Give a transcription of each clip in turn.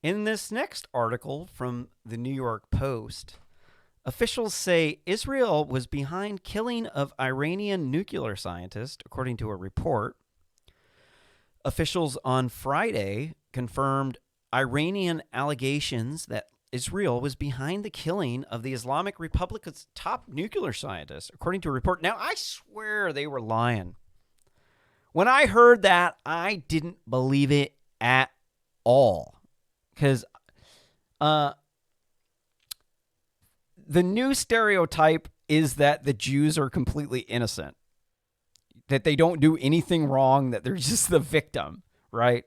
In this next article from the New York Post, officials say Israel was behind killing of Iranian nuclear scientist, according to a report. Officials on Friday confirmed Iranian allegations that Israel was behind the killing of the Islamic Republic's top nuclear scientist, according to a report. Now, I swear they were lying. When I heard that, I didn't believe it at all. Because the new stereotype is that the Jews are completely innocent, that they don't do anything wrong, that they're just the victim, right?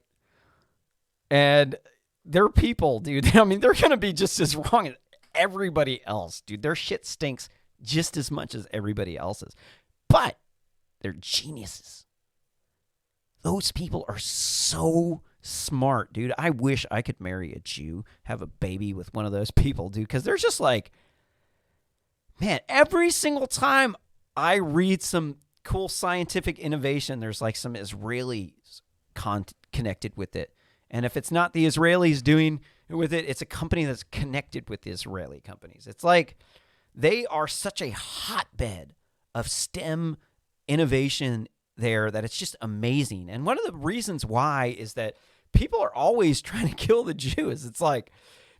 And they're people, dude. I mean, they're going to be just as wrong as everybody else, dude. Their shit stinks just as much as everybody else's. But they're geniuses. Those people are so smart, dude. I wish I could marry a Jew, have a baby with one of those people, dude, because they're just like, man, every single time I read some cool scientific innovation, there's like some Israelis connected with it. And if it's not the Israelis doing with it, it's a company that's connected with the Israeli companies. It's like they are such a hotbed of STEM innovation there that it's just amazing. And one of the reasons why is that people are always trying to kill the Jews. It's like,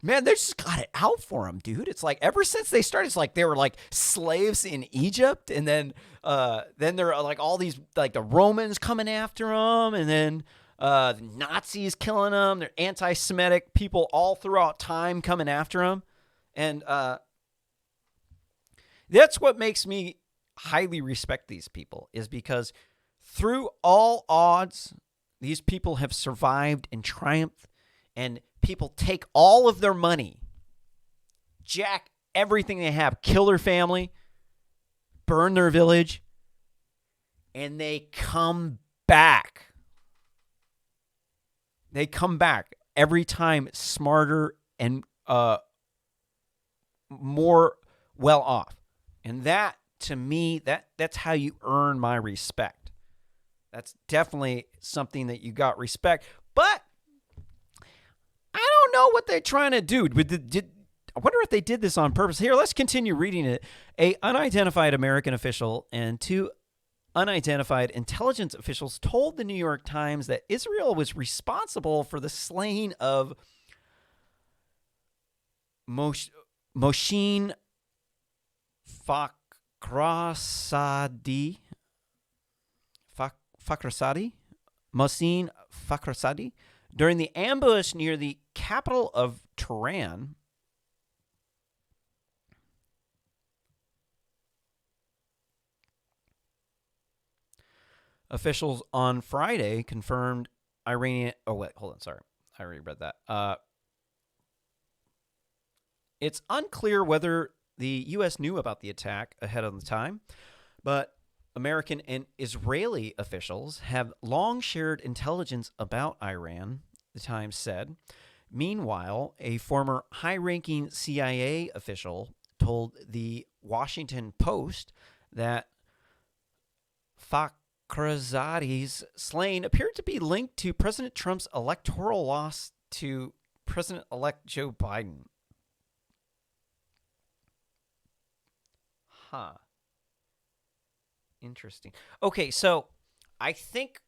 man, they just got it out for them, dude. It's like ever since they started, it's like they were like slaves in Egypt, and then there are like all these like the Romans coming after them, and then the Nazis killing them. They're anti-Semitic people all throughout time coming after them, and that's what makes me highly respect these people, is because through all odds, these people have survived and triumphed, and people take all of their money, jack everything they have, kill their family, burn their village, and they come back. They come back every time smarter and more well off. And that, to me, that's how you earn my respect. That's definitely something that you got respect. But I don't know what they're trying to do. I wonder if they did this on purpose. Here, let's continue reading it. An unidentified American official and two unidentified intelligence officials told the New York Times that Israel was responsible for the slaying of Mohsin Fakhrizadeh. Mohsin Fakhrizadeh during the ambush near the capital of Tehran. Officials on Friday confirmed Iranian. Oh, wait, hold on. Sorry. I already read that. It's unclear whether the U.S. knew about the attack ahead of the time, but American and Israeli officials have long shared intelligence about Iran, the Times said. Meanwhile, a former high-ranking CIA official told the Washington Post that Fakhrizadeh's slaying appeared to be linked to President Trump's electoral loss to President-elect Joe Biden. Huh. Interesting. Okay, so I think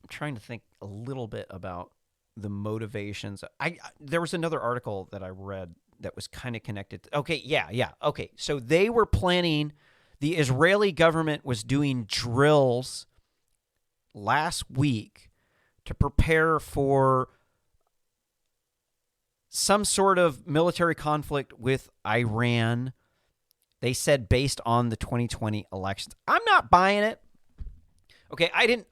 I'm trying to think a little bit about the motivations. There was another article that I read that was kind of connected. Okay, yeah. Okay, so they were planning. The Israeli government was doing drills last week to prepare for some sort of military conflict with Iran. They said based on the 2020 elections. I'm not buying it. Okay, I didn't,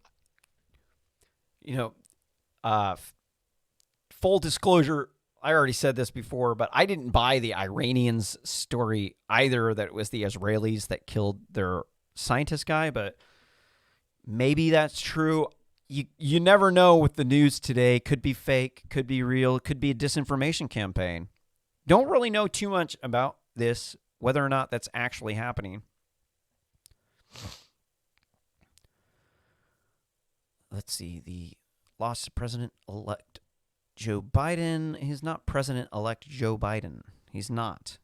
full disclosure, I already said this before, but I didn't buy the Iranians story either, that it was the Israelis that killed their scientist guy, but maybe that's true. You never know with the news today. Could be fake, could be real, could be a disinformation campaign. Don't really know too much about this, whether or not that's actually happening. Let's see. lost to President-elect Joe Biden. He's not President-elect Joe Biden. He's not.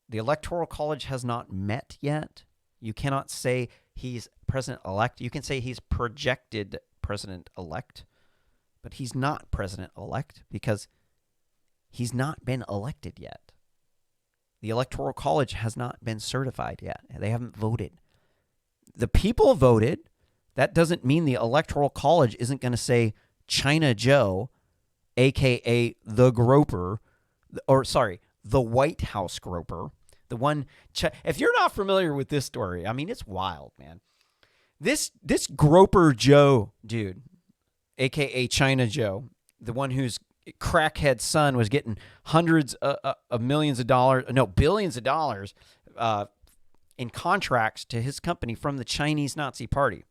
The Electoral College has not met yet. You cannot say he's president-elect. You can say he's projected president-elect, but he's not president-elect because he's not been elected yet. The Electoral College has not been certified yet. They haven't voted. The people voted. That doesn't mean the Electoral College isn't going to say China Joe, a.k.a. the Groper, the White House Groper. The one, if you're not familiar with this story, I mean, it's wild, man. This Groper Joe dude, a.k.a. China Joe, the one whose crackhead son was getting hundreds of millions of dollars, no, billions of dollars in contracts to his company from the Chinese Nazi Party.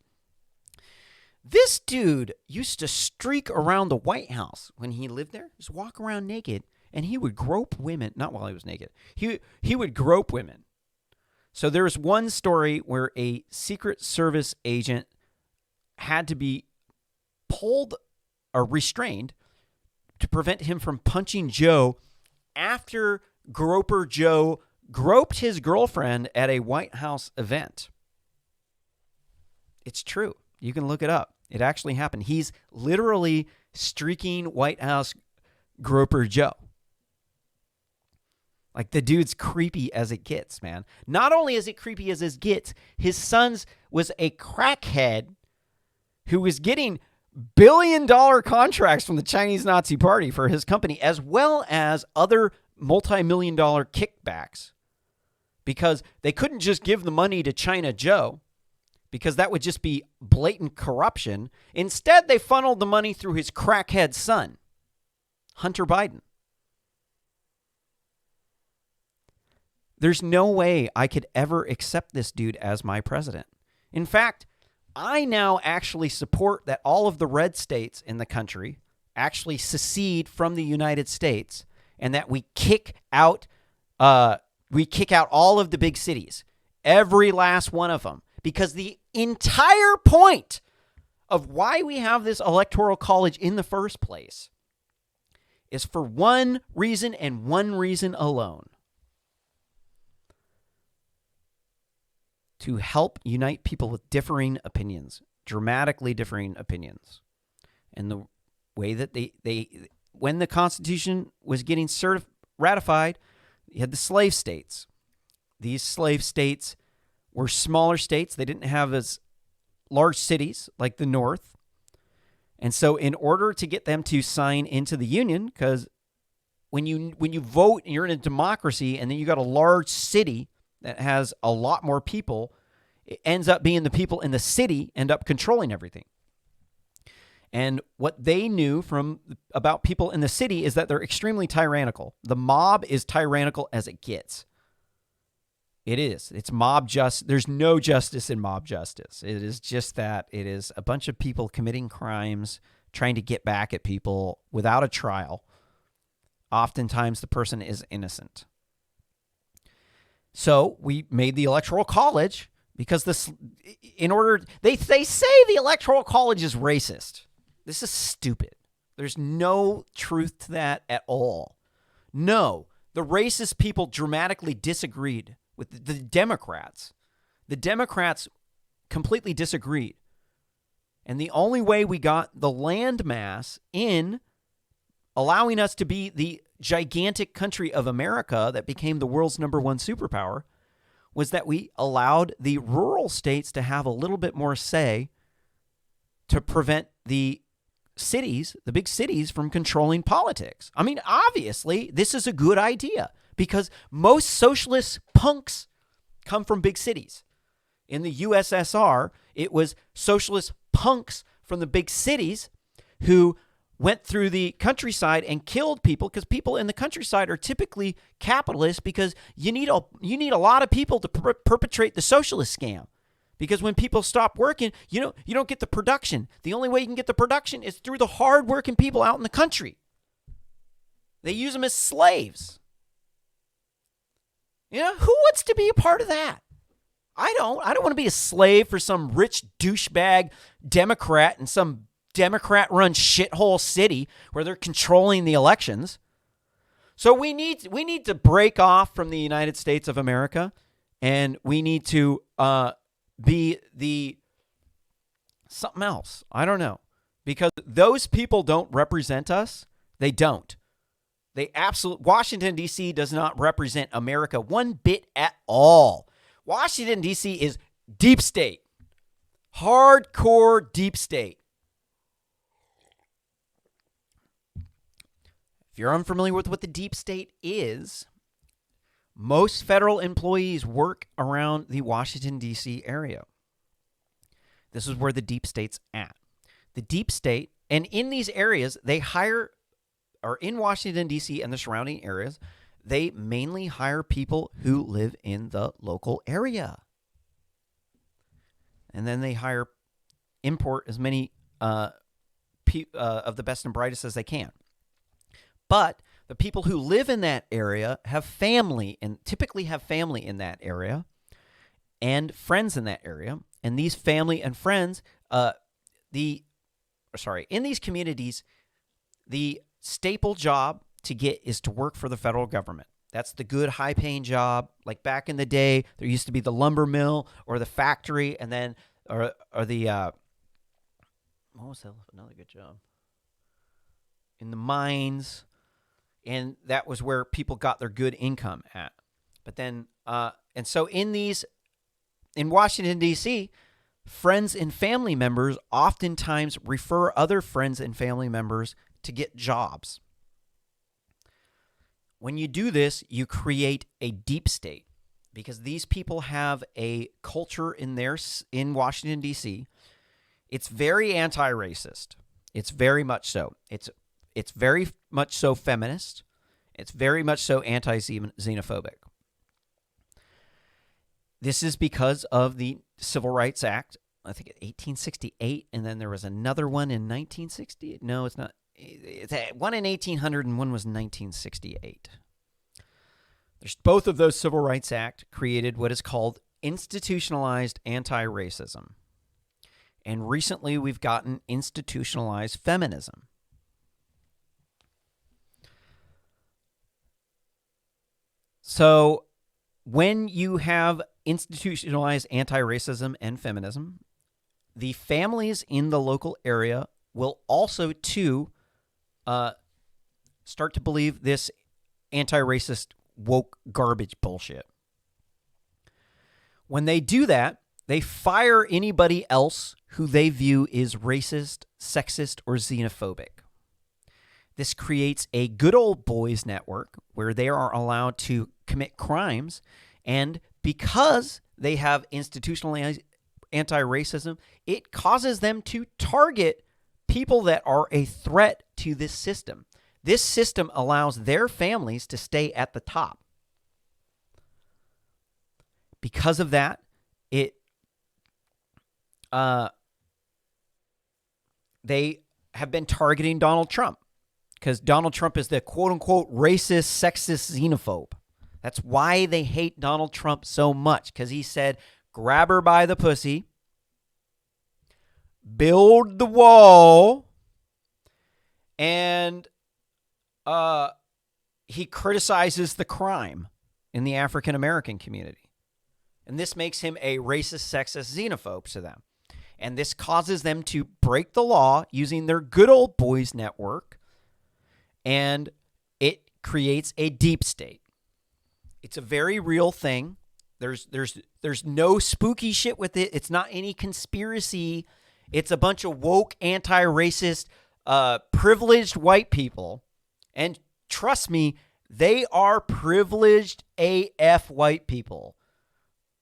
This dude used to streak around the White House when he lived there, just walk around naked, and he would grope women, not while he was naked. He would grope women. So there was one story where a Secret Service agent had to be pulled or restrained to prevent him from punching Joe after Groper Joe groped his girlfriend at a White House event. It's true. You can look it up. It actually happened. He's literally streaking White House Groper Joe. Like, the dude's creepy as it gets, man. Not only is it creepy as it gets, his son's was a crackhead who was getting billion-dollar contracts from the Chinese Nazi Party for his company, as well as other multi-million-dollar kickbacks, because they couldn't just give the money to China Joe, because that would just be blatant corruption. Instead, they funneled the money through his crackhead son, Hunter Biden. There's no way I could ever accept this dude as my president. In fact, I now actually support that all of the red states in the country actually secede from the United States, and that we kick out all of the big cities, every last one of them, because the entire point of why we have this Electoral College in the first place is for one reason and one reason alone: to help unite people with differing opinions, dramatically differing opinions. And the way that they when the Constitution was getting ratified, you had the slave states. These slave states were smaller states. They didn't have as large cities like the North. And so in order to get them to sign into the Union, because when you vote and you're in a democracy and then you got a large city that has a lot more people, it ends up being the people in the city end up controlling everything. And what they knew about people in the city is that they're extremely tyrannical. The mob is tyrannical as it gets. It is. It's mob justice. There's no justice in mob justice. It is just that. It is a bunch of people committing crimes, trying to get back at people without a trial. Oftentimes the person is innocent. So we made the Electoral College because they say the Electoral College is racist. This is stupid. There's no truth to that at all. No, the racist people dramatically disagreed with the Democrats. The Democrats completely disagreed. And the only way we got the landmass in, allowing us to be the gigantic country of America that became the world's #1 superpower, was that we allowed the rural states to have a little bit more say to prevent the cities, the big cities, from controlling politics. I mean, obviously, this is a good idea because most socialist punks come from big cities. In the USSR, it was socialist punks from the big cities who went through the countryside and killed people, because people in the countryside are typically capitalists, because you need a lot of people to perpetrate the socialist scam. Because when people stop working, you don't get the production. The only way you can get the production is through the hard-working people out in the country. They use them as slaves. Who wants to be a part of that? I don't want to be a slave for some rich douchebag Democrat in some Democrat-run shithole city where they're controlling the elections. So we need to break off from the United States of America, and we need to be the something else. I don't know, because those people don't represent us. They don't. Washington, D.C. does not represent America one bit at all. Washington, D.C. is deep state. Hardcore deep state. If you're unfamiliar with what the deep state is, most federal employees work around the Washington, D.C. area. This is where the deep state's at. The deep state, and in these areas, they hire, or in Washington, D.C. and the surrounding areas, they mainly hire people who live in the local area. And then they import as many of the best and brightest as they can. But the people who live in that area have family, and typically have family in that area and friends in that area. And these family and friends, in these communities, the staple job to get is to work for the federal government. That's the good, high-paying job. Like back in the day, there used to be the lumber mill or the factory, and then or the what was that? Another good job in the mines, and that was where people got their good income at. But then, and so in Washington, D.C., friends and family members oftentimes refer other friends and family members to get jobs. When you do this, you create a deep state, because these people have a culture in Washington, D.C. It's very anti-racist. It's very much so. It's very much so feminist. It's very much so anti-xenophobic. This is because of the Civil Rights Act, I think 1868, and then there was another one in 1960. No, it's not. It's one in 1800 and one was 1968. Both of those Civil Rights Act created what is called institutionalized anti-racism. And recently we've gotten institutionalized feminism. So when you have institutionalized anti-racism and feminism, the families in the local area will also, too, start to believe this anti-racist woke garbage bullshit. When they do that, they fire anybody else who they view is racist, sexist, or xenophobic. This creates a good old boys network where they are allowed to commit crimes, and because they have institutionalized anti-racism, it causes them to target people that are a threat to this system. This system allows their families to stay at the top. Because of that, they have been targeting Donald Trump, because Donald Trump is the quote-unquote racist, sexist, xenophobe. That's why they hate Donald Trump so much, because he said, grab her by the pussy, build the wall, and he criticizes the crime in the African-American community. And this makes him a racist, sexist, xenophobe to them. And this causes them to break the law using their good old boys network, and it creates a deep state. It's a very real thing. There's no spooky shit with it. It's not any conspiracy. It's a bunch of woke, anti-racist, privileged white people. And trust me, they are privileged AF white people.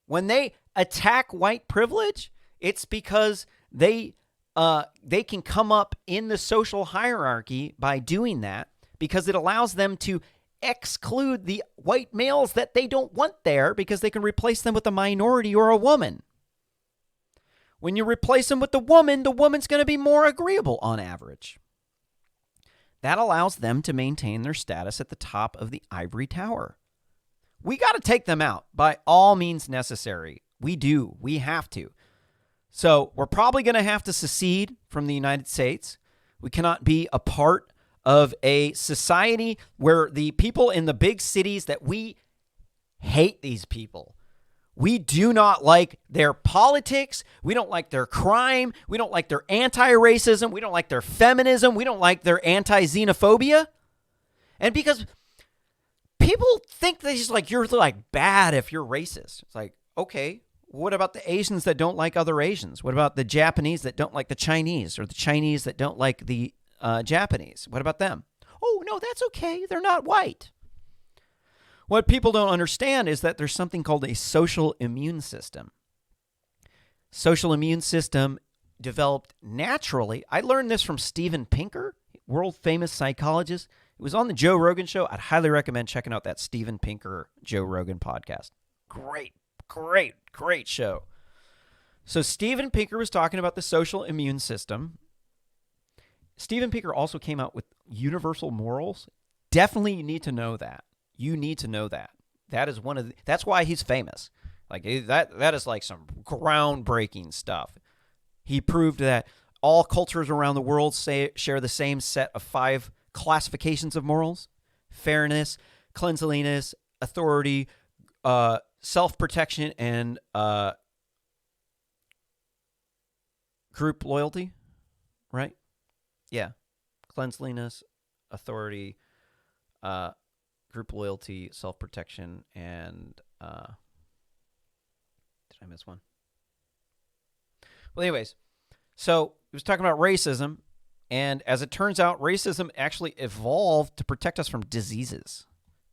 When they attack white privilege, it's because they can come up in the social hierarchy by doing that, because it allows them to exclude the white males that they don't want there, because they can replace them with a minority or a woman. When you replace them with the woman's going to be more agreeable on average. That allows them to maintain their status at the top of the ivory tower. We got to take them out by all means necessary. We do. We have to. So we're probably going to have to secede from the United States. We cannot be a part of a society where the people in the big cities that we hate these people. We do not like their politics. We don't like their crime. We don't like their anti-racism. We don't like their feminism. We don't like their anti-xenophobia. And because people think that it's like you're like bad if you're racist. It's like, okay, what about the Asians that don't like other Asians? What about the Japanese that don't like the Chinese, or the Chinese that don't like the Japanese? What about them? Oh, no, that's okay. They're not white. What people don't understand is that there's something called a social immune system. Social immune system developed naturally. I learned this from Steven Pinker, world famous psychologist. It was on the Joe Rogan show. I'd highly recommend checking out that Steven Pinker Joe Rogan podcast. Great show. So Steven Pinker was talking about the social immune system. Steven Pinker also came out with universal morals. Definitely you need to know that. You need to know that. That is that's why he's famous. Like that is like some groundbreaking stuff. He proved that all cultures around the world share the same set of 5 classifications of morals: fairness, cleanliness, authority, self-protection, and group loyalty. Right? Yeah. Cleanliness, authority, group loyalty, self-protection, and did I miss one? Well, anyways, so he was talking about racism, and as it turns out, racism actually evolved to protect us from diseases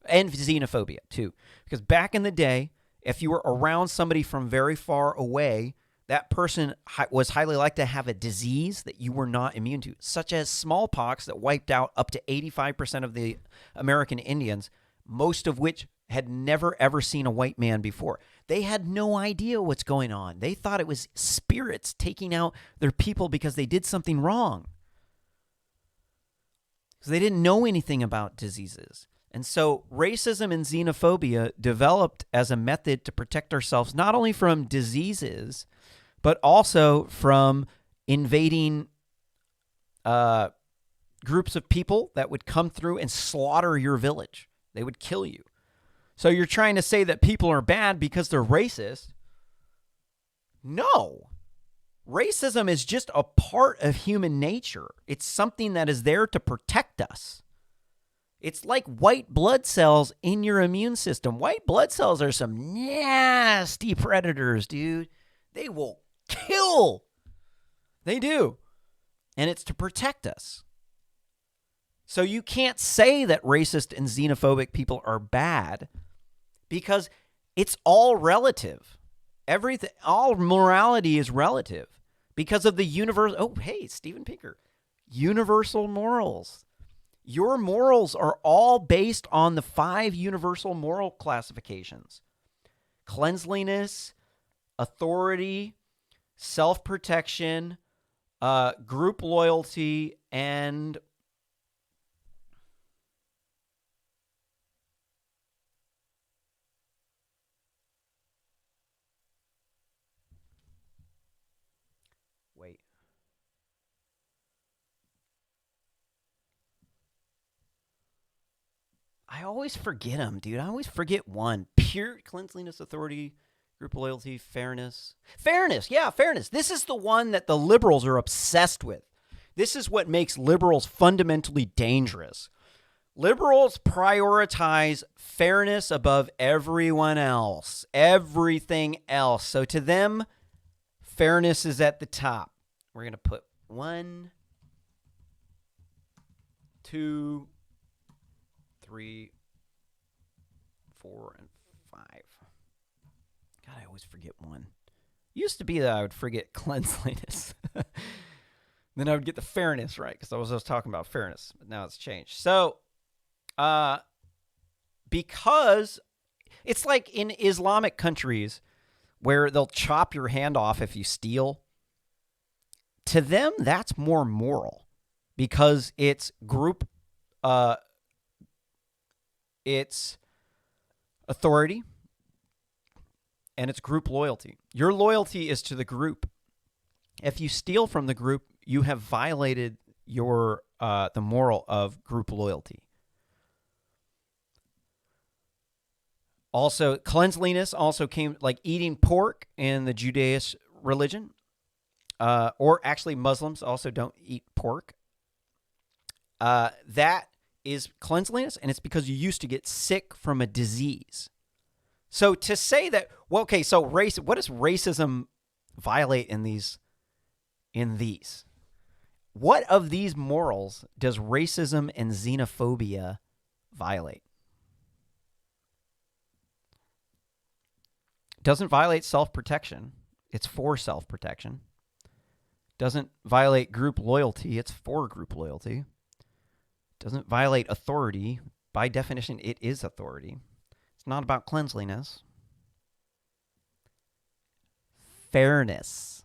and xenophobia too. Because back in the day, if you were around somebody from very far away, that person was highly likely to have a disease that you were not immune to, such as smallpox that wiped out up to 85% of the American Indians, most of which had never, ever seen a white man before. They had no idea what's going on. They thought it was spirits taking out their people because they did something wrong. Because they didn't know anything about diseases. And so racism and xenophobia developed as a method to protect ourselves not only from diseases, but also from invading groups of people that would come through and slaughter your village. They would kill you. So you're trying to say that people are bad because they're racist? No. Racism is just a part of human nature. It's something that is there to protect us. It's like white blood cells in your immune system. White blood cells are some nasty predators, dude. They will kill. They do. And it's to protect us. So you can't say that racist and xenophobic people are bad because it's all relative. Everything, all morality is relative because of the universal. Oh, hey, Steven Pinker. Universal morals. Your morals are all based on the 5 universal moral classifications: cleanliness, authority, self-protection, group loyalty, and wait. I always forget them, dude. I always forget one. Pure cleanliness, authority, group loyalty, fairness. Fairness, yeah, fairness. This is the one that the liberals are obsessed with. This is what makes liberals fundamentally dangerous. Liberals prioritize fairness above everyone else, everything else. So to them, fairness is at the top. We're going to put 1, 2, 3, 4, and 5. God, I always forget one. Used to be that I would forget cleanliness. Then I would get the fairness right because I was talking about fairness, but now it's changed. So, because it's like in Islamic countries where they'll chop your hand off if you steal. To them, that's more moral because it's group, it's authority, and it's group loyalty. Your loyalty is to the group. If you steal from the group, you have violated your the moral of group loyalty. Also, cleanliness also came, like eating pork in the Judaist religion, or actually Muslims also don't eat pork. That is cleanliness, and it's because you used to get sick from a disease. So to say that, well, okay, so race, what does racism violate in these? What of these morals does racism and xenophobia violate? Doesn't violate self-protection. It's for self-protection. Doesn't violate group loyalty. It's for group loyalty. Doesn't violate authority. By definition, it is authority. It's not about cleanliness. Fairness.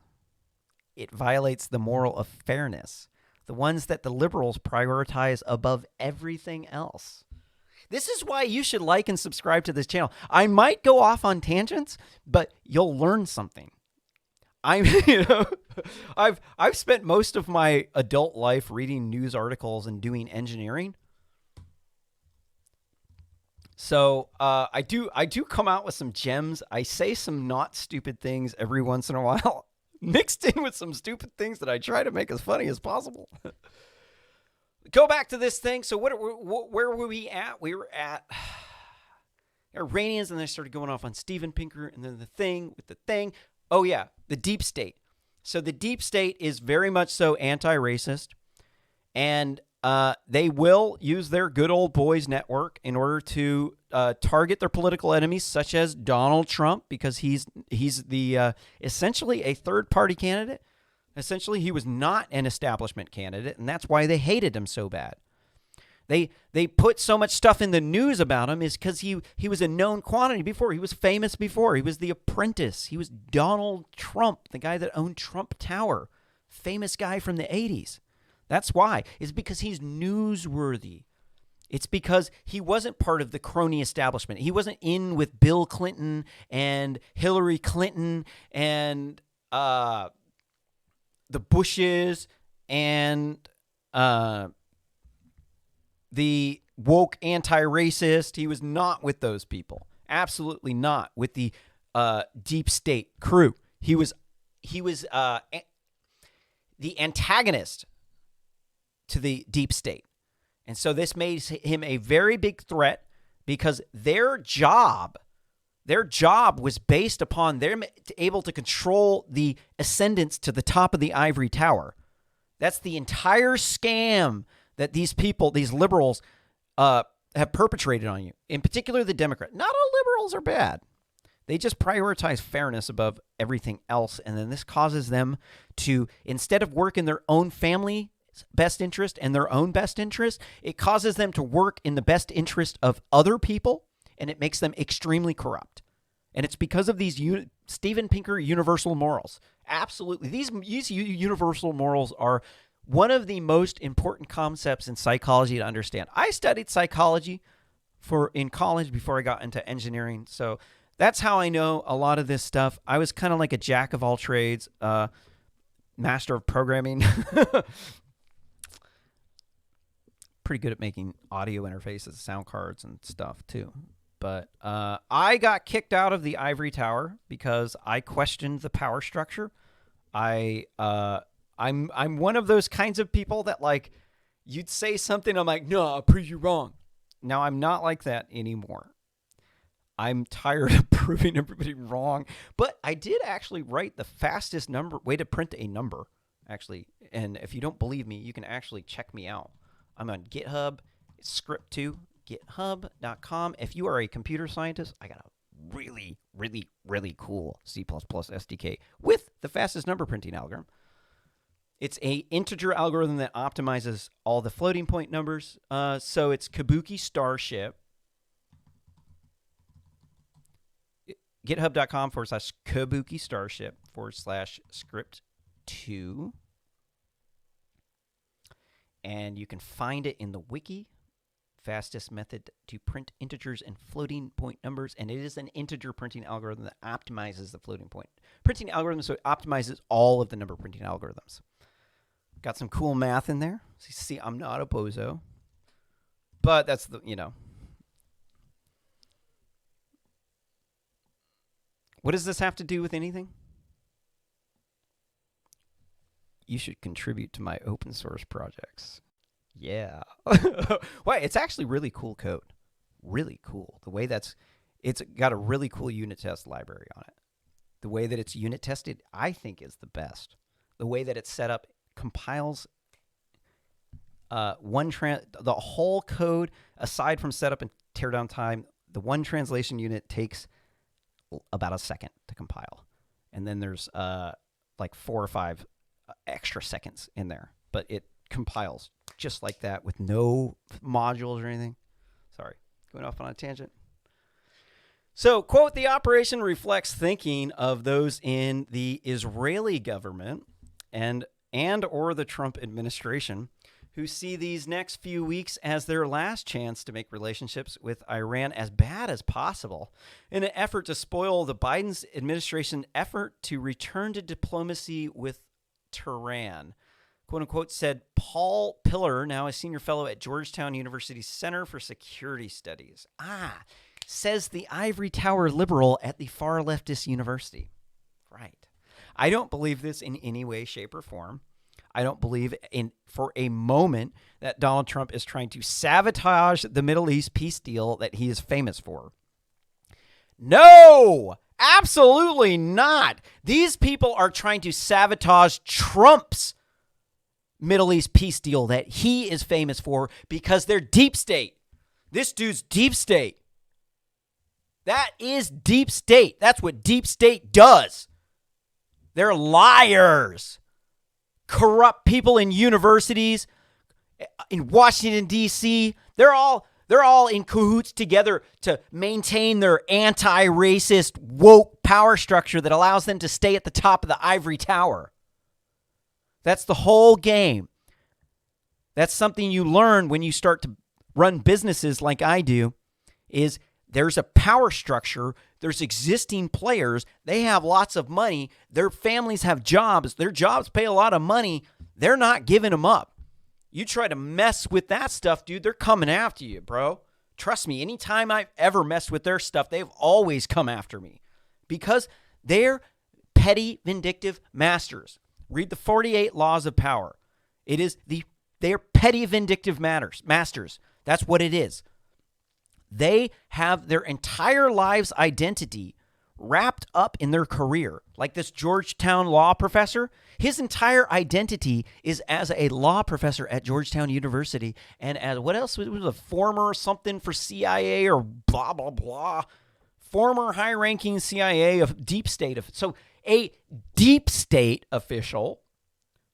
It violates the moral of fairness. The ones that the liberals prioritize above everything else. This is why you should like and subscribe to this channel. I might go off on tangents, but you'll learn something. I've spent most of my adult life reading news articles and doing engineering. So I do come out with some gems. I say some not stupid things every once in a while, mixed in with some stupid things that I try to make as funny as possible. Go back to this thing. So where were we at? We were at Iranians, and they started going off on Steven Pinker, and then the thing with the thing. Oh, yeah, the deep state. So the deep state is very much so anti-racist, and they will use their good old boys network in order to target their political enemies, such as Donald Trump, because he's the essentially a third-party candidate. Essentially, he was not an establishment candidate, and that's why they hated him so bad. They put so much stuff in the news about him is because he was a known quantity before. He was famous before. He was the apprentice. He was Donald Trump, the guy that owned Trump Tower, famous guy from the 80s. That's why. It's because he's newsworthy. It's because he wasn't part of the crony establishment. He wasn't in with Bill Clinton and Hillary Clinton and the Bushes and the woke anti-racist. He was not with those people. Absolutely not with the deep state crew. He was the antagonist to the deep state. And so this made him a very big threat because their job was based upon them able to control the ascendants to the top of the ivory tower. That's the entire scam that these people, these liberals, have perpetrated on you. In particular, the Democrats. Not all liberals are bad. They just prioritize fairness above everything else. And then this causes them to, instead of work in their own family best interest and their own best interest, it causes them to work in the best interest of other people, and it makes them extremely corrupt. And it's because of these Steven Pinker universal morals. Absolutely. These universal morals are one of the most important concepts in psychology to understand. I studied psychology in college before I got into engineering, so that's how I know a lot of this stuff. I was kind of like a jack of all trades, master of programming. Pretty good at making audio interfaces, sound cards, and stuff too. But I got kicked out of the ivory tower because I questioned the power structure. I'm one of those kinds of people that, like, you'd say something, I'm like, no, I'll prove you wrong. Now I'm not like that anymore. I'm tired of proving everybody wrong. But I did actually write the fastest way to print a number, actually. And if you don't believe me, you can actually check me out. I'm on GitHub, script2, github.com. If you are a computer scientist, I got a really, really, really cool C++ SDK with the fastest number printing algorithm. It's a integer algorithm that optimizes all the floating point numbers. So it's Kabuki Starship. GitHub.com/Kabuki Starship /script2. And you can find it in the wiki. fastest method to print integers and floating point numbers, and it is an integer printing algorithm that optimizes the floating point printing algorithm, so it optimizes all of the number printing algorithms. Got some cool math in there. So you see, I'm not a bozo, but that's the, What does this have to do with anything? You should contribute to my open source projects. Yeah. Well, it's actually really cool code. Really cool. The way it's got a really cool unit test library on it. The way that it's unit tested, I think, is the best. The way that it's set up compiles the whole code, aside from setup and teardown time, the one translation unit takes about a second to compile. And then there's like 4 or 5 extra seconds in there. But it compiles just like that with no modules or anything. Sorry, going off on a tangent. So, quote, the operation reflects thinking of those in the Israeli government and or the Trump administration who see these next few weeks as their last chance to make relationships with Iran as bad as possible in an effort to spoil the Biden administration effort to return to diplomacy with Tehran. Quote unquote, said Paul Pillar, now a senior fellow at Georgetown University's Center for Security Studies. Says the ivory tower liberal at the far leftist university. Right. I don't believe this in any way, shape, or form. I don't believe for a moment that Donald Trump is trying to sabotage the Middle East peace deal that he is famous for. No, absolutely not. These people are trying to sabotage Trump's Middle East peace deal that he is famous for because they're deep state. This dude's deep state. That is deep state. That's what deep state does. They're liars. Corrupt people in universities, in Washington, D.C. They're all in cahoots together to maintain their anti-racist, woke power structure that allows them to stay at the top of the ivory tower. That's the whole game. That's something you learn when you start to run businesses like I do, is there's a power structure. There's existing players. They have lots of money. Their families have jobs. Their jobs pay a lot of money. They're not giving them up. You try to mess with that stuff, dude, they're coming after you, bro. Trust me, anytime I've ever messed with their stuff, they've always come after me because they're petty, vindictive masters. Read the 48 Laws of Power. They're petty, vindictive masters. That's what it is. They have their entire life's identity wrapped up in their career. Like this Georgetown law professor, his entire identity is as a law professor at Georgetown University and as what else? It was a former something for CIA or blah, blah, blah. Former high-ranking CIA of deep state. So a deep state official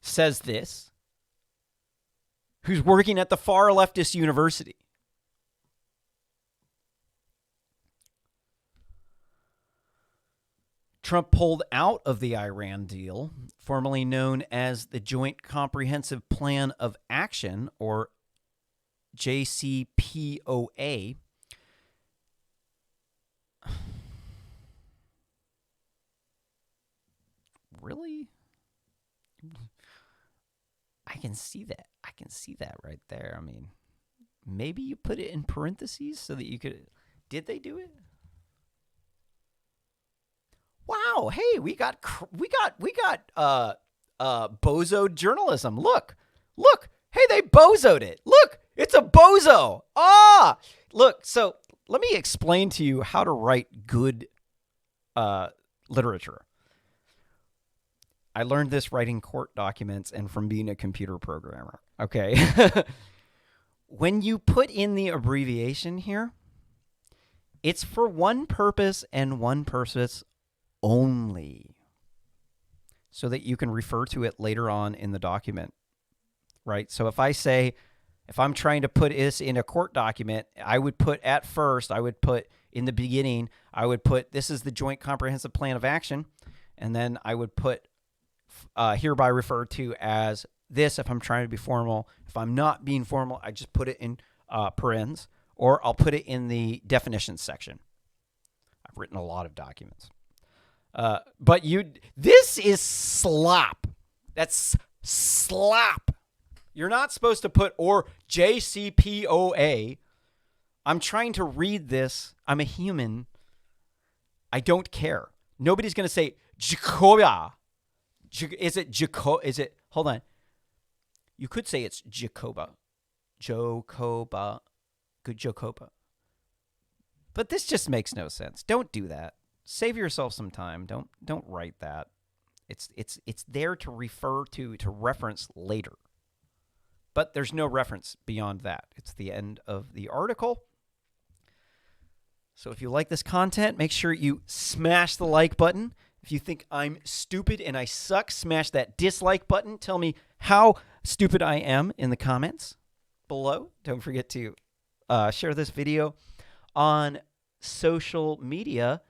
says this, who's working at the far leftist university. Trump pulled out of the Iran deal, formerly known as the Joint Comprehensive Plan of Action, or JCPOA. Really? I can see that. I can see that right there. I mean, maybe you put it in parentheses so that you could... Did they do it? Wow, hey, we got bozo journalism. Look, hey, they bozoed it. Look, it's a bozo. Look, so let me explain to you how to write good literature. I learned this writing court documents and from being a computer programmer. Okay. When you put in the abbreviation here, it's for one purpose and one purpose only, so that you can refer to it later on in the document, right? So if I'm trying to put this in a court document, I would put in the beginning, this is the Joint Comprehensive Plan of Action, and then I would put hereby referred to as this if I'm trying to be formal. If I'm not being formal, I just put it in parens, or I'll put it in the definitions section. I've written a lot of documents. But this is slop. That's slop. You're not supposed to put or JCPOA. I'm trying to read this. I'm a human. I don't care. Nobody's going to say Jacoba. Is it Jacob? Is it? Hold on. You could say it's Jacoba. Jocoba. Good Jocoba. But this just makes no sense. Don't do that. Save yourself some time. Don't write that. It's there to refer to reference later. But there's no reference beyond that. It's the end of the article. So if you like this content, make sure you smash the like button. If you think I'm stupid and I suck, smash that dislike button. Tell me how stupid I am in the comments below. Don't forget to share this video on social media.